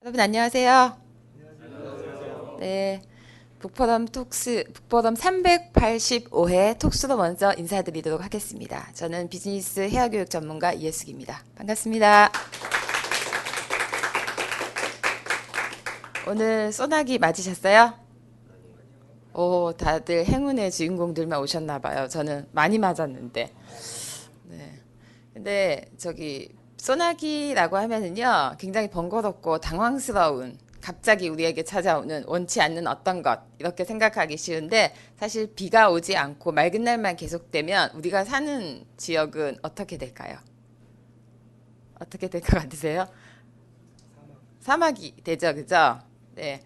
여러분 안녕하세요. 네, 북포럼 385회 톡스로 먼저 인사드리도록 하겠습니다. 저는 비즈니스 헤어교육 전문가 이예숙입니다. 반갑습니다. 오늘 소나기 맞으셨어요? 오, 다들 행운의 주인공들만 오셨나 봐요. 저는 많이 맞았는데. 네. 근데 소나기라고 하면은요, 굉장히 번거롭고 당황스러운, 갑자기 우리에게 찾아오는 원치 않는 어떤 것, 이렇게 생각하기 쉬운데, 사실 비가 오지 않고 맑은 날만 계속되면 우리가 사는 지역은 어떻게 될까요? 어떻게 될 것 같으세요? 사막이 되죠, 그죠? 네.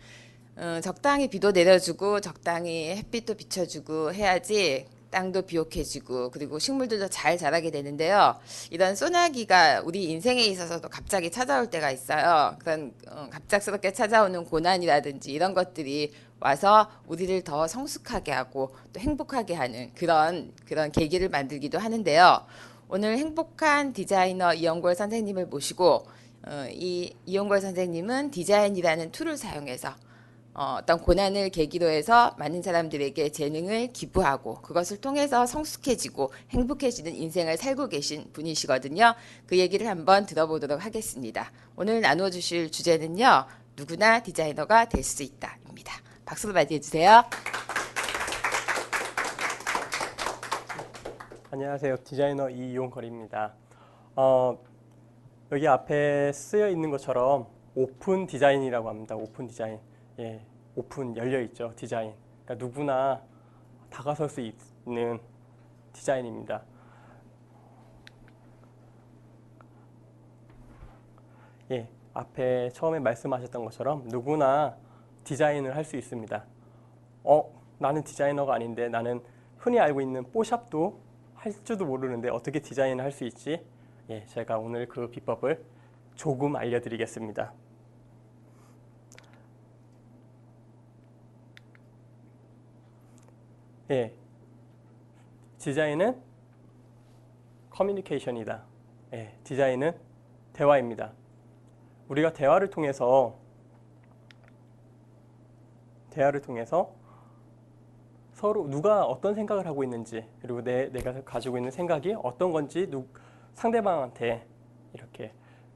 적당히 비도 내려주고 적당히 햇빛도 비춰주고 해야지 땅도 비옥해지고 그리고 식물들도 잘 자라게 되는데요. 이런 소나기가 우리 인생에 있어서도 갑자기 찾아올 때가 있어요. 그런 갑작스럽게 찾아오는 고난이라든지 이런 것들이 와서 우리를 더 성숙하게 하고 또 행복하게 하는 그런 계기를 만들기도 하는데요. 오늘 행복한 디자이너 이영골 선생님을 모시고 이 이용걸 선생님은 디자인이라는 툴을 사용해서 어떤 고난을 계기로 해서 많은 사람들에게 재능을 기부하고 그것을 통해서 성숙해지고 행복해지는 인생을 살고 계신 분이시거든요. 그 얘기를 한번 들어보도록 하겠습니다. 오늘 나눠주실 주제는요. 누구나 디자이너가 될 수 있다입니다. 박수로 맞이해 주세요. 안녕하세요. 디자이너 이용걸입니다. 어, 여기 앞에 쓰여 있는 것처럼 오픈 디자인이라고 합니다. 오픈 디자인. 예, 오픈 열려 있죠. 디자인. 그러니까 누구나 다가설 수 있는 디자인입니다. 예, 앞에 처음에 말씀하셨던 것처럼 누구나 디자인을 할 수 있습니다. 나는 디자이너가 아닌데 나는 흔히 알고 있는 뽀샵도 할 줄도 모르는데 어떻게 디자인을 할 수 있지? 예, 제가 오늘 그 비법을 조금 알려드리겠습니다. 예, 디자인은 커뮤니케이션이다. 예, 디자인은 대화입니다. 우리가 대화를 통해서 서로 누가 어떤 생각을 하고 있는지 그리고 내가 가지고 있는 생각이 어떤 건지 상대방한테 이렇게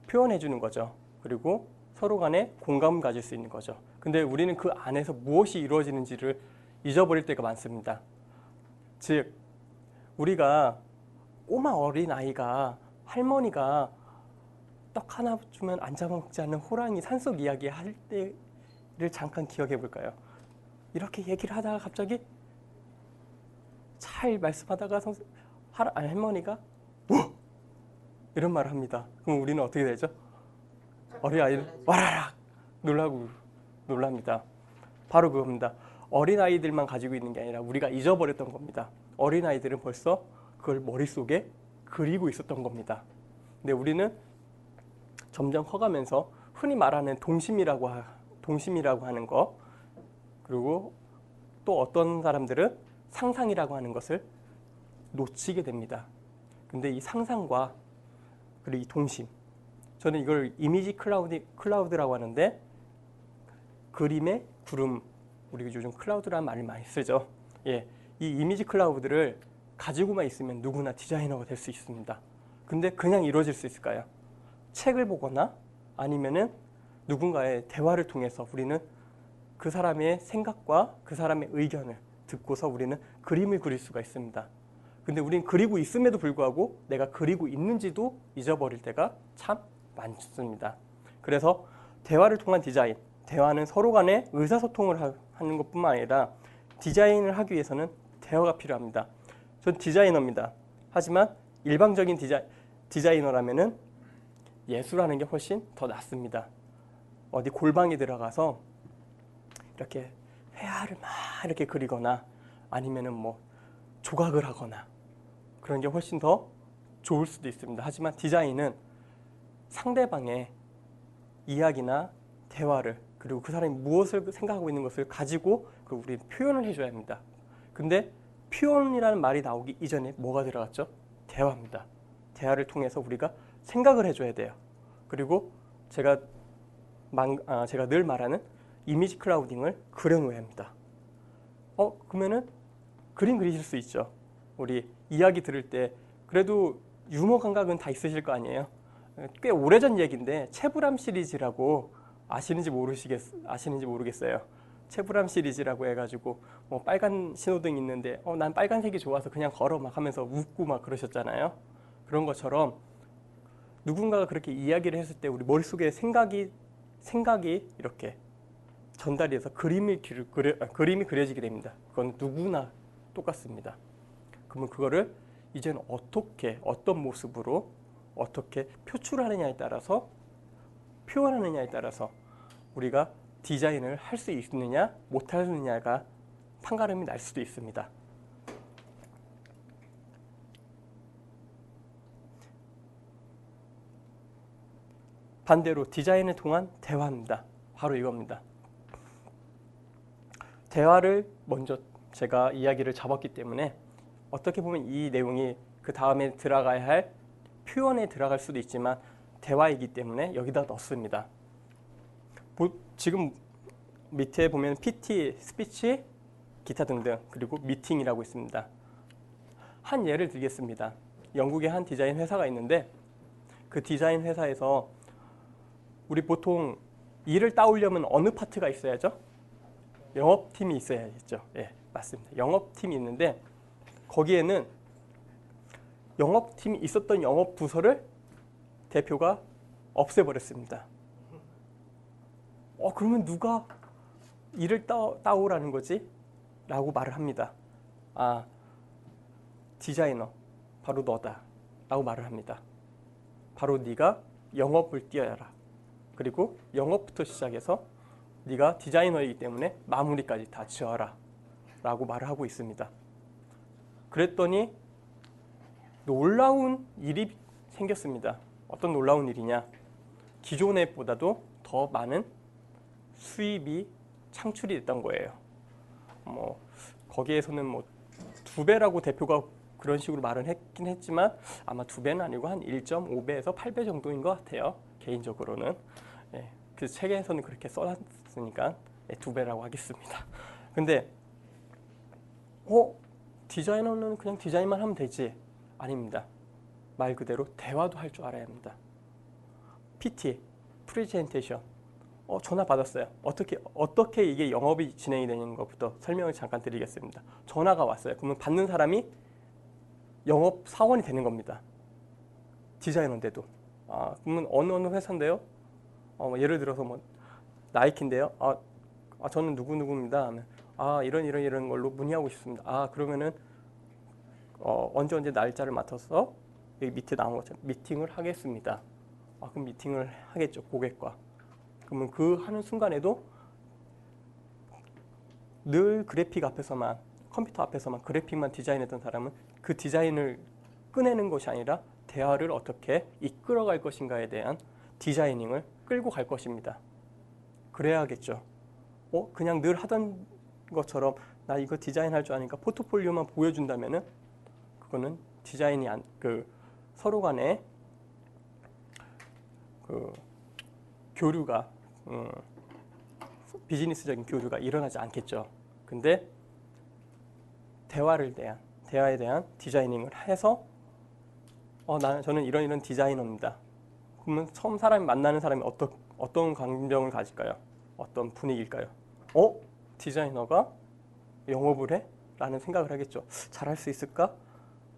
표현해 주는 거죠. 그리고 서로 간에 공감을 가질 수 있는 거죠. 근데 우리는 그 안에서 무엇이 이루어지는지를 잊어버릴 때가 많습니다. 즉 우리가 꼬마 어린아이가 할머니가 떡 하나 주면 안 잡아먹지 않는 호랑이 산속 이야기 할 때를 잠깐 기억해 볼까요? 이렇게 얘기를 하다가 갑자기 잘 말씀하다가 할머니가 이런 말을 합니다. 그럼 우리는 어떻게 되죠? 어린아이는 와라락 놀랍니다. 바로 그겁니다. 어린아이들만 가지고 있는 게 아니라 우리가 잊어버렸던 겁니다. 어린아이들은 벌써 그걸 머릿속에 그리고 있었던 겁니다. 근데 우리는 점점 커가면서 흔히 말하는 동심이라고 하는 거, 그리고 또 어떤 사람들은 상상이라고 하는 것을 놓치게 됩니다. 근데 이 상상과 그리고 이 동심, 저는 이걸 이미지 클라우드라고 하는데, 그림의 구름, 우리가 요즘 클라우드라는 말을 많이 쓰죠. 예, 이 이미지 클라우드를 가지고만 있으면 누구나 디자이너가 될 수 있습니다. 근데 그냥 이루어질 수 있을까요? 책을 보거나 아니면은 누군가의 대화를 통해서 우리는 그 사람의 생각과 그 사람의 의견을 듣고서 우리는 그림을 그릴 수가 있습니다. 근데 우리는 그리고 있음에도 불구하고 내가 그리고 있는지도 잊어버릴 때가 참 많습니다. 그래서 대화를 통한 디자인, 대화는 서로 간에 의사소통을 하는 것뿐만 아니라 디자인을 하기 위해서는 대화가 필요합니다. 전 디자이너입니다. 하지만 일방적인 디자이너라면은 예술하는 게 훨씬 더 낫습니다. 어디 골방에 들어가서 이렇게 회화를 막 이렇게 그리거나 아니면은 뭐 조각을 하거나 그런 게 훨씬 더 좋을 수도 있습니다. 하지만 디자인은 상대방의 이야기나 대화를, 그리고 그 사람이 무엇을 생각하고 있는 것을 가지고 우리 표현을 해줘야 합니다. 근데 표현이라는 말이 나오기 이전에 뭐가 들어갔죠? 대화입니다. 대화를 통해서 우리가 생각을 해줘야 돼요. 그리고 제가 제가 늘 말하는 이미지 클라우딩을 그려놓아야 합니다. 그러면은 그림 그리실 수 있죠. 우리 이야기 들을 때 그래도 유머 감각은 다 있으실 거 아니에요. 꽤 오래전 얘기인데 체브람 시리즈라고 아시는지 모르겠어요. 체브람 시리즈라고 해가지고 뭐 빨간 신호등 있는데 난 빨간색이 좋아서 그냥 걸어 막 하면서 웃고 막 그러셨잖아요. 그런 것처럼 누군가가 그렇게 이야기를 했을 때 우리 머릿속에 생각이 이렇게 전달이 돼서 그림이 그려지게 됩니다. 그건 누구나 똑같습니다. 그러면 그거를 이제는 어떤 모습으로 어떻게 표출하느냐에 따라서 표현하느냐에 따라서 우리가 디자인을 할 수 있느냐 못하느냐가 판가름이 날 수도 있습니다. 반대로 디자인을 통한 대화입니다. 바로 이겁니다. 대화를 먼저 제가 이야기를 잡았기 때문에 어떻게 보면 이 내용이 그 다음에 들어가야 할 표현에 들어갈 수도 있지만 대화이기 때문에 여기다 넣습니다. 지금 밑에 보면 PT, 스피치, 기타 등등 그리고 미팅이라고 있습니다. 한 예를 들겠습니다. 영국의 한 디자인 회사가 있는데 그 디자인 회사에서 우리 보통 일을 따오려면 어느 파트가 있어야죠? 영업팀이 있어야겠죠. 예, 맞습니다. 영업팀이 있는데 거기에는 영업팀이 있었던 영업 부서를 대표가 없애버렸습니다. 그러면 누가 일을 따오라는 거지? 라고 말을 합니다. 디자이너, 바로 너다. 라고 말을 합니다. 바로 네가 영업을 뛰어야라. 그리고 영업부터 시작해서 네가 디자이너이기 때문에 마무리까지 다 지어라. 라고 말을 하고 있습니다. 그랬더니 놀라운 일이 생겼습니다. 어떤 놀라운 일이냐? 기존 앱보다도 더 많은 수입이 창출이 됐던 거예요. 거기에서는 2배라고 대표가 그런 식으로 말은 했긴 했지만 아마 2배는 아니고 한 1.5배에서 8배 정도인 것 같아요. 개인적으로는. 예, 그 책에서는 그렇게 써놨으니까 2배라고 하겠습니다. 근데 디자이너는 그냥 디자인만 하면 되지? 아닙니다. 말 그대로 대화도 할 줄 알아야 합니다. PT, 프레젠테이션. 전화 받았어요. 어떻게 이게 영업이 진행이 되는 것부터 설명을 잠깐 드리겠습니다. 전화가 왔어요. 그러면 받는 사람이 영업 사원이 되는 겁니다. 디자이너인데도. 그러면 어느 회사인데요? 예를 들어서 나이키인데요. 저는 누구누구입니다. 하면 이런 걸로 문의하고 싶습니다. 그러면은 언제 날짜를 맡아서 여기 밑에 나온 것처럼 미팅을 하겠습니다. 그럼 미팅을 하겠죠. 고객과. 그러면 그 하는 순간에도 늘 그래픽 앞에서만 컴퓨터 앞에서만 그래픽만 디자인했던 사람은 그 디자인을 꺼내는 것이 아니라 대화를 어떻게 이끌어갈 것인가에 대한 디자이닝을 끌고 갈 것입니다. 그래야겠죠. 그냥 늘 하던 것처럼 나 이거 디자인할 줄 아니까 포트폴리오만 보여준다면은 그거는 디자인이 서로 간에 교류가 비즈니스적인 교류가 일어나지 않겠죠. 근데 대화에 대한 디자이닝을 해서 저는 이런 디자이너입니다. 그러면 처음 만나는 사람이 어떤 감정을 가질까요? 어떤 분위기일까요? 디자이너가 영업을 해? 라는 생각을 하겠죠. 잘할 수 있을까?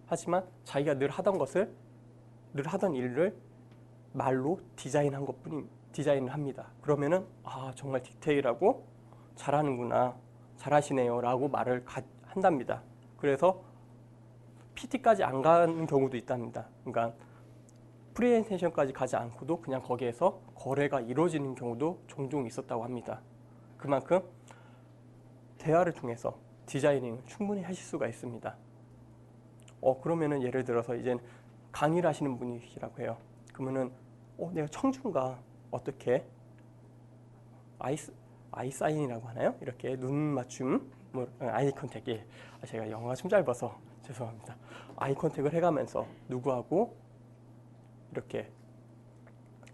하지만 자기가 늘 하던 일을 말로 디자인을 합니다. 그러면은 정말 디테일하고 잘하는구나, 잘하시네요 라고 말을 한답니다. 그래서 PT까지 안 가는 경우도 있답니다. 그러니까 프리젠테이션까지 가지 않고도 그냥 거기에서 거래가 이루어지는 경우도 종종 있었다고 합니다. 그만큼 대화를 통해서 디자이닝을 충분히 하실 수가 있습니다. 그러면은 예를 들어서 이제 강의를 하시는 분이시라고 해요. 그러면은 내가 청중과 어떻게 아이 사인이라고 하나요? 이렇게 눈 맞춤, 아이 컨택이 제가 영어가 좀 짧아서 죄송합니다. 아이 컨택을 해가면서 누구하고 이렇게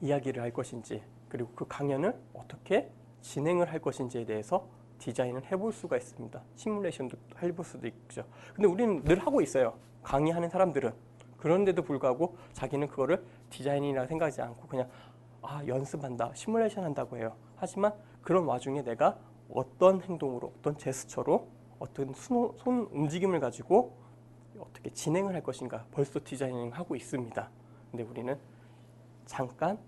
이야기를 할 것인지 그리고 그 강연을 어떻게 진행을 할 것인지에 대해서 디자인을 해볼 수가 있습니다. 시뮬레이션도 해볼 수도 있죠. 근데 우리는 늘 하고 있어요. 강의하는 사람들은. 그런데도 불구하고 자기는 그거를 디자인이라 생각하지 않고 그냥 연습한다, 시뮬레이션 한다고 해요. 하지만 그런 와중에 내가 어떤 행동으로, 어떤 제스처로, 어떤 손 움직임을 가지고 어떻게 진행을 할 것인가 벌써 디자이닝 하고 있습니다. 근데 우리는 잠깐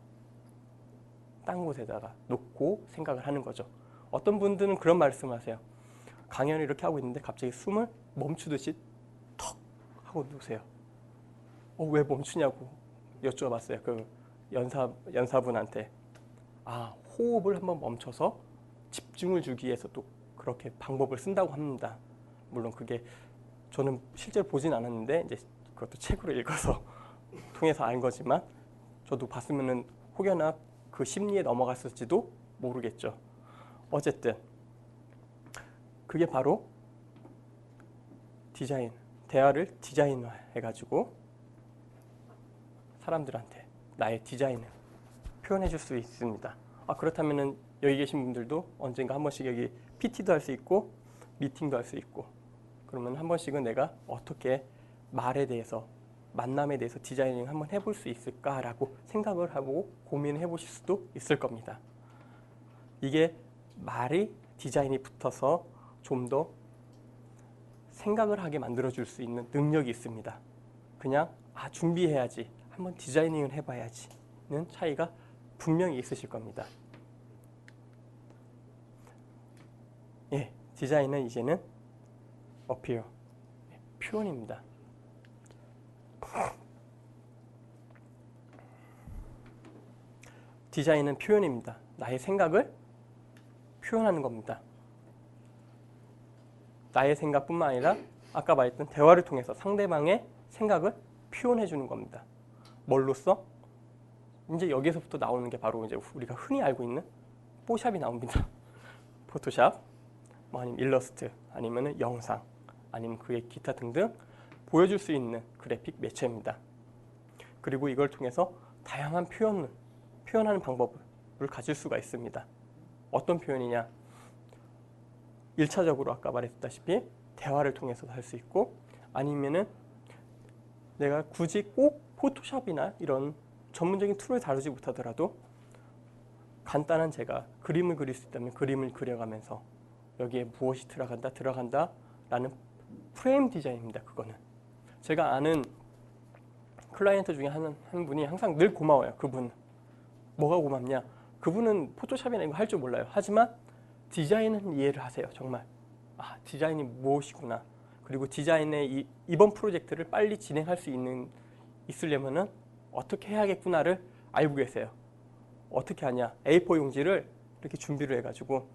딴 곳에다가 놓고 생각을 하는 거죠. 어떤 분들은 그런 말씀하세요. 강연을 이렇게 하고 있는데 갑자기 숨을 멈추듯이 턱 하고 누우세요. 왜 멈추냐고 여쭤봤어요. 그 연사분한테. 호흡을 한번 멈춰서 집중을 주기 위해서 또 그렇게 방법을 쓴다고 합니다. 물론 그게 저는 실제로 보진 않았는데 이제 그것도 책으로 읽어서 통해서 알 거지만 저도 봤으면은 혹여나 그 심리에 넘어갔을지도 모르겠죠. 어쨌든 그게 바로 디자인, 대화를 디자인해가지고 사람들한테 나의 디자인을 표현해 줄 수 있습니다. 그렇다면은 여기 계신 분들도 언젠가 한 번씩 여기 PT도 할 수 있고 미팅도 할 수 있고 그러면 한 번씩은 내가 어떻게 말에 대해서 만남에 대해서 디자이닝 한번 해볼 수 있을까라고 생각을 하고 고민을 해보실 수도 있을 겁니다. 이게 말이 디자인이 붙어서 좀 더 생각을 하게 만들어줄 수 있는 능력이 있습니다. 그냥 준비해야지, 한번 디자이닝을 해봐야지는 차이가 분명히 있으실 겁니다. 디자인은 이제는 appeal, 표현입니다. 디자인은 표현입니다. 나의 생각을 표현하는 겁니다. 나의 생각뿐만 아니라 아까 말했던 대화를 통해서 상대방의 생각을 표현해 주는 겁니다. 뭘로써? 이제 여기서부터 나오는 게 바로 이제 우리가 흔히 알고 있는 포샵이 나옵니다. 포토샵, 아니면 일러스트, 아니면 영상, 아니면 그의 기타 등등 보여줄 수 있는 그래픽 매체입니다. 그리고 이걸 통해서 다양한 표현하는 방법을 가질 수가 있습니다. 어떤 표현이냐? 1차적으로 아까 말했다시피 대화를 통해서도 할 수 있고 아니면은 내가 굳이 꼭 포토샵이나 이런 전문적인 툴을 다루지 못하더라도 간단한 제가 그림을 그릴 수 있다면 그림을 그려가면서 여기에 무엇이 들어간다 라는 프레임 디자인입니다. 그거는 제가 아는 클라이언트 중에 한 분이 항상 늘 고마워요. 그분 뭐가 고맙냐? 그분은 포토샵이나 이거 할 줄 몰라요. 하지만 디자인은 이해를 하세요. 정말 디자인이 무엇이구나. 그리고 디자인의 이번 프로젝트를 빨리 진행할 수 있으려면은 어떻게 해야겠구나를 알고 계세요. 어떻게 하냐? A4 용지를 이렇게 준비를 해가지고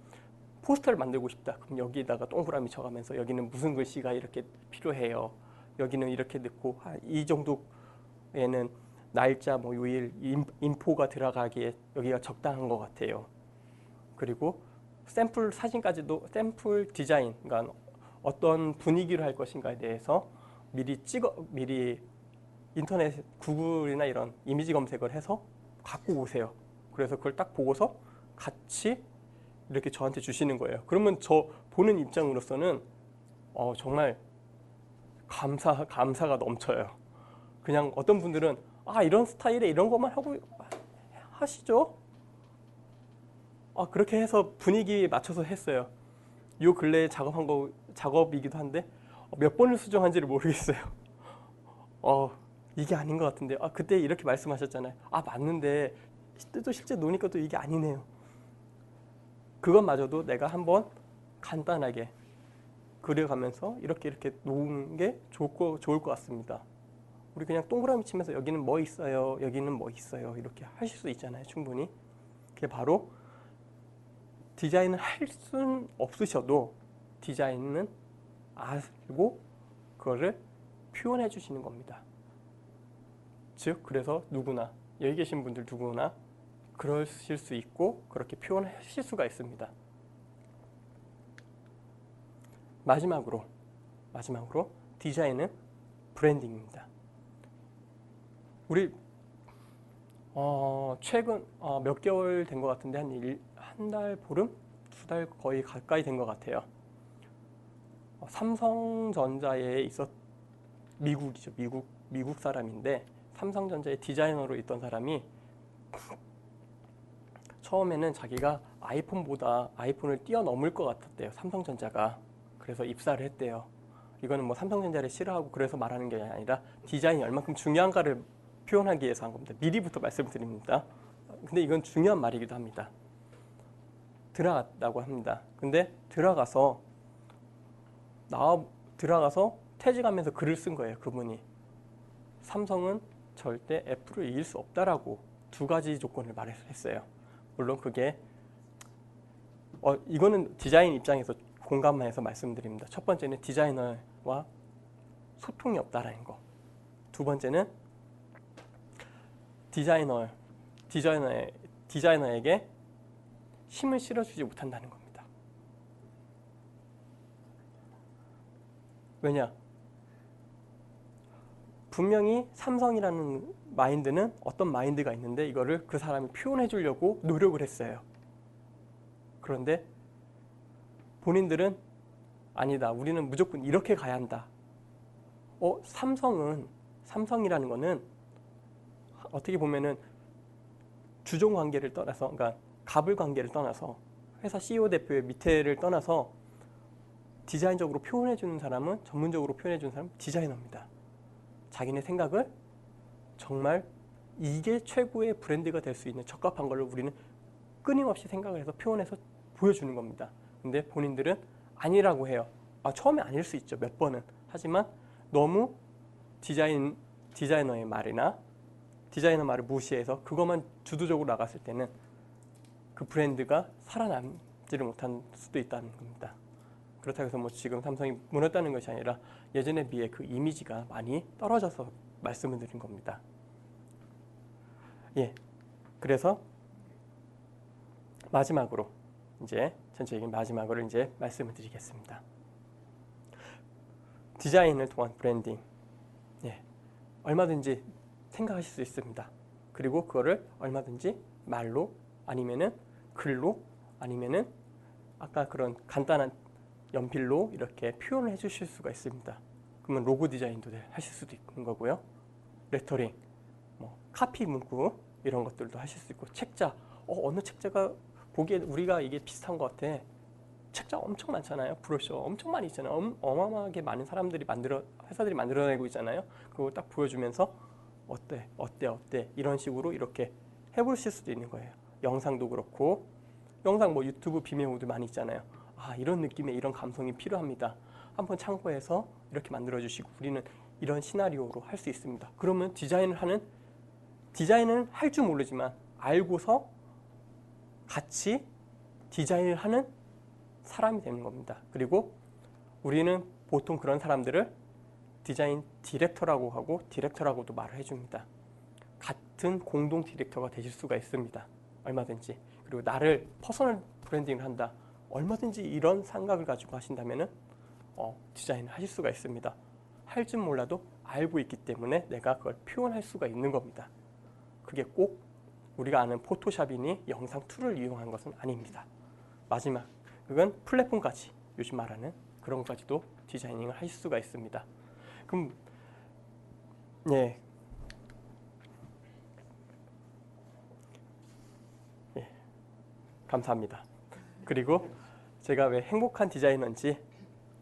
포스터를 만들고 싶다. 그럼 여기다가 동그라미 쳐가면서 여기는 무슨 글씨가 이렇게 필요해요. 여기는 이렇게 넣고 이 정도에는 날짜, 요일, 인포가 들어가기에 여기가 적당한 것 같아요. 그리고 샘플 사진까지도 샘플 디자인, 그러니까 어떤 분위기로 할 것인가에 대해서 미리 인터넷 구글이나 이런 이미지 검색을 해서 갖고 오세요. 그래서 그걸 딱 보고서 같이 이렇게 저한테 주시는 거예요. 그러면 저 보는 입장으로서는 정말 감사가 넘쳐요. 그냥 어떤 분들은 이런 스타일에 이런 것만 하고 하시죠. 그렇게 해서 분위기에 맞춰서 했어요. 요 근래에 작업이기도 한데 몇 번을 수정한지를 모르겠어요. 이게 아닌 것 같은데 그때 이렇게 말씀하셨잖아요. 맞는데 또 실제 노니까 또 이게 아니네요. 그것마저도 내가 한번 간단하게 그려가면서 이렇게 놓은 게 좋을 것 같습니다. 우리 그냥 동그라미 치면서 여기는 뭐 있어요, 여기는 뭐 있어요 이렇게 하실 수 있잖아요. 충분히. 그게 바로 디자인을 할 수는 없으셔도 디자인은 알고 그거를 표현해 주시는 겁니다. 즉 그래서 누구나 여기 계신 분들 누구나 그러실 수 있고 그렇게 표현하실 수가 있습니다. 마지막으로 디자인은 브랜딩입니다. 우리 최근 몇 개월 된 것 같은데 한 달 보름? 2달 거의 가까이 된 것 같아요. 삼성전자에 미국이죠. 미국 사람인데 삼성전자의 디자이너로 있던 사람이 처음에는 자기가 아이폰을 뛰어넘을 것 같았대요. 삼성전자가. 그래서 입사를 했대요. 이거는 뭐 삼성전자를 싫어하고 그래서 말하는 게 아니라 디자인이 얼만큼 중요한가를 표현하기 위해서 한 겁니다. 미리부터 말씀드립니다. 근데 이건 중요한 말이기도 합니다. 들어갔다고 합니다. 근데 들어가서 퇴직하면서 글을 쓴 거예요. 그분이. 삼성은 절대 애플을 이길 수 없다라고 2가지 조건을 말했어요. 물론 그게 이거는 디자인 입장에서 공감해서 말씀드립니다. 첫 번째는 디자이너와 소통이 없다라는 거. 2번째는 디자이너에게 힘을 실어주지 못한다는 겁니다. 왜냐? 분명히 삼성이라는 마인드는 어떤 마인드가 있는데 이거를 그 사람이 표현해 주려고 노력을 했어요. 그런데 본인들은 아니다. 우리는 무조건 이렇게 가야 한다. 삼성이라는 거는 어떻게 보면은 주종 관계를 떠나서, 그러니까 갑을 관계를 떠나서 회사 CEO 대표의 밑에를 떠나서 디자인적으로 표현해 주는 사람은 전문적으로 표현해 주는 사람은 디자이너입니다. 자기네 생각을 정말 이게 최고의 브랜드가 될 수 있는 적합한 걸로 우리는 끊임없이 생각을 해서 표현해서 보여주는 겁니다. 근데 본인들은 아니라고 해요. 처음에 아닐 수 있죠. 몇 번은. 하지만 너무 디자이너의 말이나 디자이너 말을 무시해서 그것만 주도적으로 나갔을 때는 그 브랜드가 살아남지를 못할 수도 있다는 겁니다. 그렇다고 해서 뭐 지금 삼성이 무너졌다는 것이 아니라 예전에 비해 그 이미지가 많이 떨어져서 말씀을 드린 겁니다. 예. 그래서 마지막으로 이제 전체적인 마지막으로 이제 말씀을 드리겠습니다. 디자인을 통한 브랜딩. 예. 얼마든지 생각하실 수 있습니다. 그리고 그거를 얼마든지 말로 아니면은 글로 아니면은 아까 그런 간단한 연필로 이렇게 표현을 해주실 수가 있습니다. 그러면 로고 디자인도 하실 수도 있는 거고요. 레터링, 뭐 카피 문구 이런 것들도 하실 수 있고 책자. 어느 책자가 보기에 우리가 이게 비슷한 것 같아. 책자 엄청 많잖아요. 브로셔 엄청 많이 있잖아요. 어마어마하게 많은 회사들이 만들어내고 있잖아요. 그거 딱 보여주면서 어때 이런 식으로 이렇게 해보실 수도 있는 거예요. 영상도 그렇고 영상 뭐 유튜브 비메오도 많이 있잖아요. 이런 느낌의 이런 감성이 필요합니다. 한번 참고해서 이렇게 만들어 주시고 우리는 이런 시나리오로 할 수 있습니다. 그러면 디자인은 할 줄 모르지만 알고서 같이 디자인을 하는 사람이 되는 겁니다. 그리고 우리는 보통 그런 사람들을 디자인 디렉터라고 하고 디렉터라고도 말을 해줍니다. 같은 공동 디렉터가 되실 수가 있습니다. 얼마든지. 그리고 나를 퍼스널 브랜딩을 한다. 얼마든지 이런 생각을 가지고 하신다면은 디자인을 하실 수가 있습니다. 할 줄 몰라도 알고 있기 때문에 내가 그걸 표현할 수가 있는 겁니다. 그게 꼭 우리가 아는 포토샵이니 영상 툴을 이용한 것은 아닙니다. 마지막, 그건 플랫폼까지 요즘 말하는 그런 것까지도 디자이닝을 하실 수가 있습니다. 그럼 예, 감사합니다. 그리고 제가 왜 행복한 디자이너인지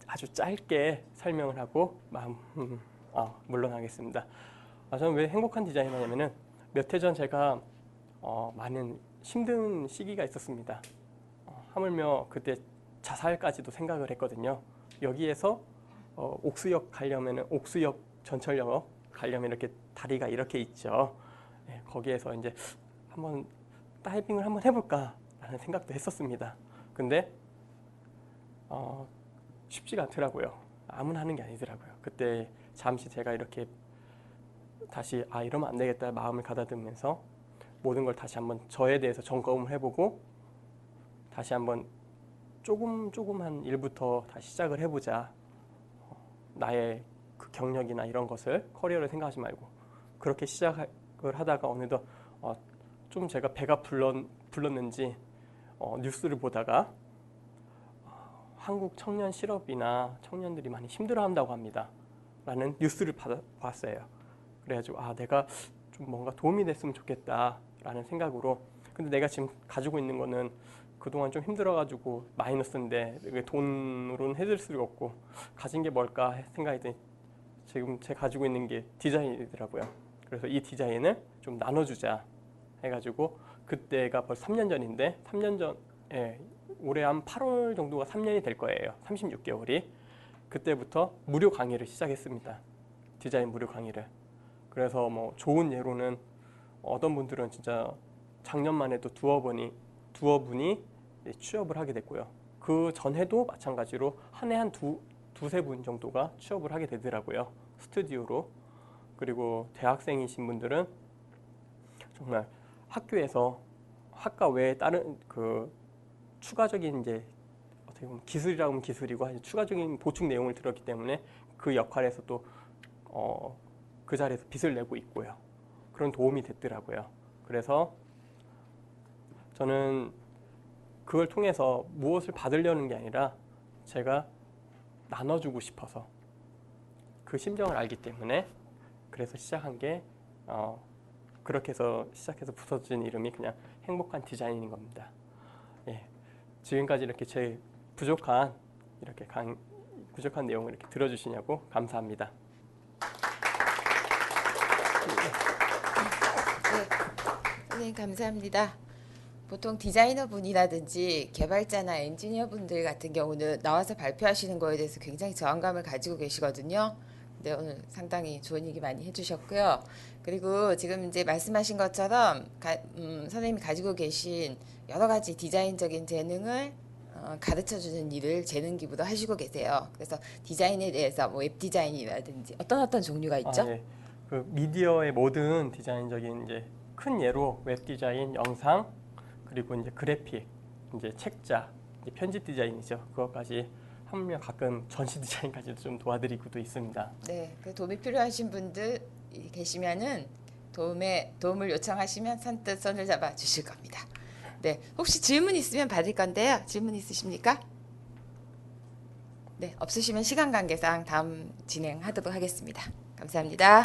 아주 짧게 설명을 하고 물러나겠습니다. 저는 왜 행복한 디자이너냐면은 몇 해 전 제가 많은 힘든 시기가 있었습니다. 하물며 그때 자살까지도 생각을 했거든요. 여기에서 옥수역 전철역 가려면 이렇게 다리가 이렇게 있죠. 거기에서 이제 한번 다이빙을 한번 해볼까라는 생각도 했었습니다. 근데 쉽지가 않더라고요. 아무나 하는 게 아니더라고요. 그때 잠시 제가 이렇게 다시 이러면 안 되겠다 마음을 가다듬으면서 모든 걸 다시 한번 저에 대해서 점검을 해보고 다시 한번 조금한 일부터 다시 시작을 해보자. 나의 그 경력이나 이런 것을 커리어를 생각하지 말고 그렇게 시작을 하다가 어느덧 좀 제가 배가 불렀는지 뉴스를 보다가 한국 청년 실업이나 청년들이 많이 힘들어한다고 합니다. 라는 뉴스를 봤어요. 그래가지고 내가 좀 뭔가 도움이 됐으면 좋겠다라는 생각으로, 근데 내가 지금 가지고 있는 거는 그동안 좀 힘들어가지고 마이너스인데 돈으로는 해줄 수가 없고 가진 게 뭘까 생각이 드니 지금 제가 가지고 있는 게 디자인이더라고요. 그래서 이 디자인을 좀 나눠주자 해가지고, 그때가 벌써 3년 전인데 3년 전에 올해 한 8월 정도가 3년이 될 거예요. 36개월이. 그때부터 무료 강의를 시작했습니다. 디자인 무료 강의를. 그래서 뭐 좋은 예로는 어떤 분들은 진짜 작년만 해도 두어 분이 취업을 하게 됐고요. 그 전에도 마찬가지로 한 해 한 두세 분 정도가 취업을 하게 되더라고요. 스튜디오로. 그리고 대학생이신 분들은 정말 학교에서 학과 외에 다른 그 추가적인 이제 어떻게 보면 기술이라고 하면 기술이고 추가적인 보충 내용을 들었기 때문에 그 역할에서 또 그 자리에서 빚을 내고 있고요. 그런 도움이 됐더라고요. 그래서 저는 그걸 통해서 무엇을 받으려는 게 아니라 제가 나눠주고 싶어서 그 심정을 알기 때문에 그래서 시작한 게 그렇게 해서 시작해서 붙어진 이름이 그냥 행복한 디자인인 겁니다. 예, 지금까지 이렇게 제 부족한 내용을 이렇게 들어주시냐고 감사합니다. 네, 선생님 감사합니다. 보통 디자이너 분이라든지 개발자나 엔지니어 분들 같은 경우는 나와서 발표하시는 거에 대해서 굉장히 저항감을 가지고 계시거든요. 근데 오늘 상당히 좋은 얘기 많이 해주셨고요. 그리고 지금 이제 말씀하신 것처럼 선생님이 가지고 계신 여러 가지 디자인적인 재능을 가르쳐주는 일을 재능 기부도 하시고 계세요. 그래서 디자인에 대해서 뭐 웹 디자인이라든지 어떤 종류가 있죠? 예. 그 미디어의 모든 디자인적인 이제 큰 예로 웹 디자인, 영상, 그리고 이제 그래픽, 이제 책자, 이제 편집 디자인이죠. 그것까지 하물며 가끔 전시 디자인까지도 좀 도와드리고도 있습니다. 네, 그 도움이 필요하신 분들 계시면은 도움을 요청하시면 선뜻 손을 잡아 주실 겁니다. 네, 혹시 질문 있으면 받을 건데요. 질문 있으십니까? 네, 없으시면 시간 관계상 다음 진행하도록 하겠습니다. 감사합니다.